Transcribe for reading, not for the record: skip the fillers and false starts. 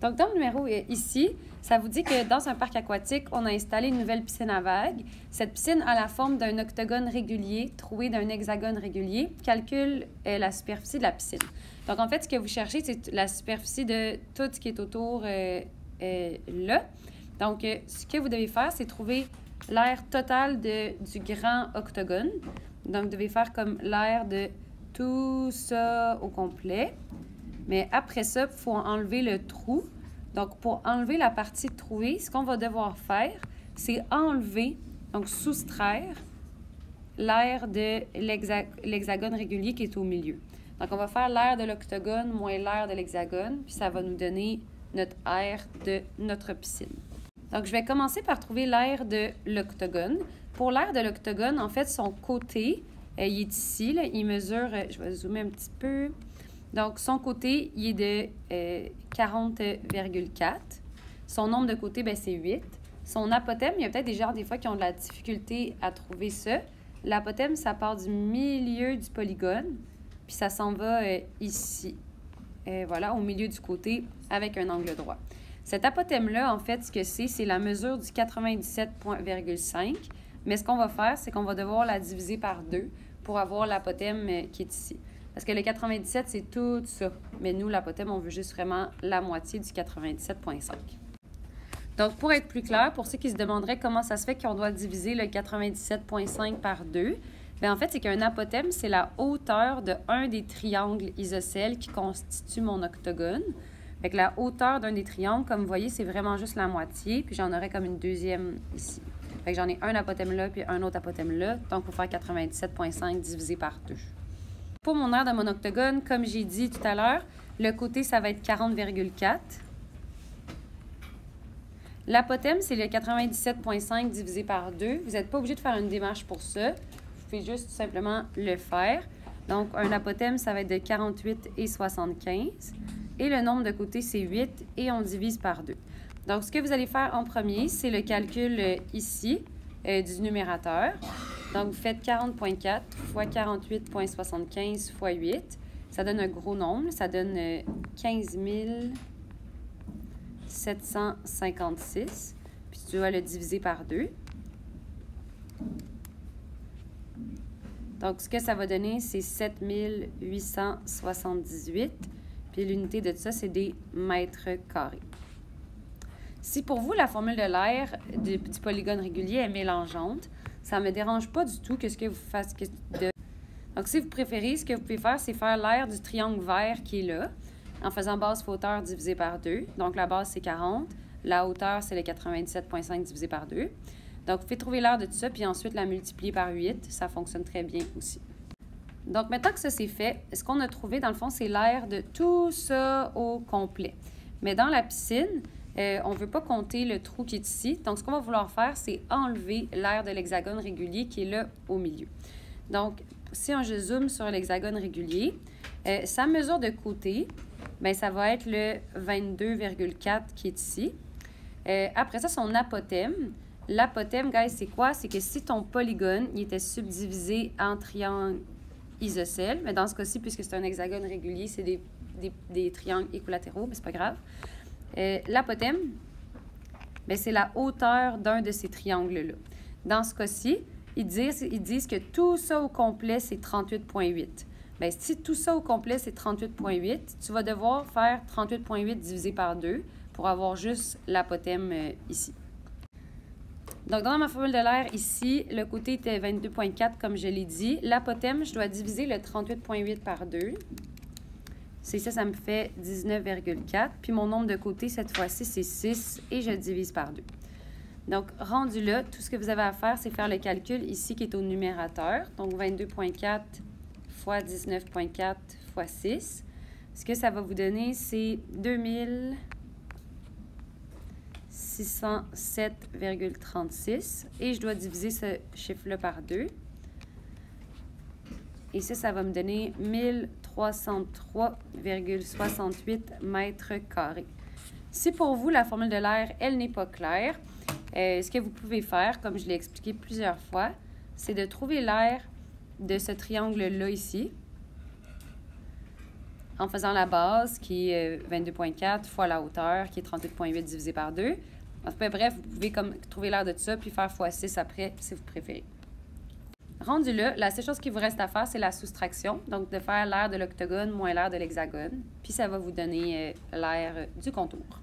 Donc, dans le numéro ici, ça vous dit que dans un parc aquatique, on a installé une nouvelle piscine à vagues. Cette piscine a la forme d'un octogone régulier troué d'un hexagone régulier. Calcule la superficie de la piscine. Donc, en fait, ce que vous cherchez, c'est la superficie de tout ce qui est autour là. Donc, ce que vous devez faire, c'est trouver l'aire totale du grand octogone. Donc, vous devez faire comme l'aire de tout ça au complet. Mais après ça, il faut enlever le trou. Donc, pour enlever la partie trouée, ce qu'on va devoir faire, c'est enlever, donc soustraire, l'aire de l'hexagone régulier qui est au milieu. Donc, on va faire l'aire de l'octogone moins l'aire de l'hexagone, puis ça va nous donner notre aire de notre piscine. Donc, je vais commencer par trouver l'aire de l'octogone. Pour l'aire de l'octogone, en fait, son côté, il est ici, là, il mesure, je vais zoomer un petit peu. Donc, son côté, il est de 40,4. Son nombre de côtés, c'est 8. Son apothème, il y a peut-être des gens, des fois, qui ont de la difficulté à trouver ça. L'apothème, ça part du milieu du polygone, puis ça s'en va ici. Voilà, au milieu du côté, avec un angle droit. Cet apothème-là, en fait, ce que c'est la mesure du 97,5. Mais ce qu'on va faire, c'est qu'on va devoir la diviser par 2 pour avoir l'apothème qui est ici. Parce que le 97, c'est tout ça. Mais nous, l'apothème, on veut juste vraiment la moitié du 97,5. Donc, pour être plus clair, pour ceux qui se demanderaient comment ça se fait qu'on doit diviser le 97,5 par 2, bien, en fait, c'est qu'un apothème, c'est la hauteur de un des triangles isocèles qui constituent mon octogone. Fait que la hauteur d'un des triangles, comme vous voyez, c'est vraiment juste la moitié, puis j'en aurais comme une deuxième ici. Fait que j'en ai un apothème là, puis un autre apothème là. Donc, il faut faire 97,5 divisé par 2. Pour mon aire de mon octogone, comme j'ai dit tout à l'heure, le côté, ça va être 40,4. L'apothème, c'est le 97,5 divisé par 2. Vous n'êtes pas obligé de faire une démarche pour ça. Vous pouvez juste tout simplement le faire. Donc, un apothème, ça va être de 48,75. Et le nombre de côtés, c'est 8 et on divise par 2. Donc, ce que vous allez faire en premier, c'est le calcul ici du numérateur. Donc, vous faites 40,4 fois 48,75 fois 8. Ça donne un gros nombre. Ça donne 15 756. Puis, tu dois le diviser par 2. Donc, ce que ça va donner, c'est 7878. Puis, l'unité de ça, c'est des mètres carrés. Si pour vous, la formule de l'aire du polygone régulier est mélangeante, ça ne me dérange pas du tout que ce que vous fassiez de... Donc, si vous préférez, ce que vous pouvez faire, c'est faire l'aire du triangle vert qui est là, en faisant base fois hauteur divisé par 2. Donc, la base, c'est 40. La hauteur, c'est le 97,5 divisé par 2. Donc, vous pouvez trouver l'aire de tout ça, puis ensuite la multiplier par 8. Ça fonctionne très bien aussi. Donc, maintenant que ça, c'est fait, ce qu'on a trouvé, dans le fond, c'est l'aire de tout ça au complet. Mais dans la piscine, on ne veut pas compter le trou qui est ici. Donc, ce qu'on va vouloir faire, c'est enlever l'aire de l'hexagone régulier qui est là au milieu. Donc, si je zoome sur l'hexagone régulier, sa mesure de côté, bien, ça va être le 22,4 qui est ici. Après ça, son apothème. L'apothème, guys, c'est quoi? C'est que si ton polygone il était subdivisé en triangles isocèles, mais dans ce cas-ci, puisque c'est un hexagone régulier, c'est des triangles équilatéraux, mais c'est pas grave. L'apothème, c'est la hauteur d'un de ces triangles-là. Dans ce cas-ci, ils disent que tout ça au complet, c'est 38,8. Bien, si tout ça au complet, c'est 38,8, tu vas devoir faire 38,8 divisé par 2 pour avoir juste l'apothème ici. Donc, dans ma formule de l'aire, ici, le côté était 22,4 comme je l'ai dit. L'apothème, je dois diviser le 38,8 par 2. C'est ça, ça me fait 19,4. Puis mon nombre de côtés, cette fois-ci, c'est 6 et je divise par 2. Donc, rendu là, tout ce que vous avez à faire, c'est faire le calcul ici qui est au numérateur. Donc, 22,4 fois 19,4 fois 6. Ce que ça va vous donner, c'est 2607,36. Et je dois diviser ce chiffre-là par 2. Et ça va me donner 1303,68 mètres carrés. Si pour vous, la formule de l'aire, elle n'est pas claire, ce que vous pouvez faire, comme je l'ai expliqué plusieurs fois, c'est de trouver l'aire de ce triangle-là ici. en faisant la base, qui est 22,4 fois la hauteur, qui est 38,8 divisé par 2. Bref, vous pouvez comme trouver l'aire de ça, puis faire x6 après, si vous préférez. Rendu là, la seule chose qui vous reste à faire, c'est la soustraction. Donc, de faire l'aire de l'octogone moins l'aire de l'hexagone. Puis, ça va vous donner l'aire du contour.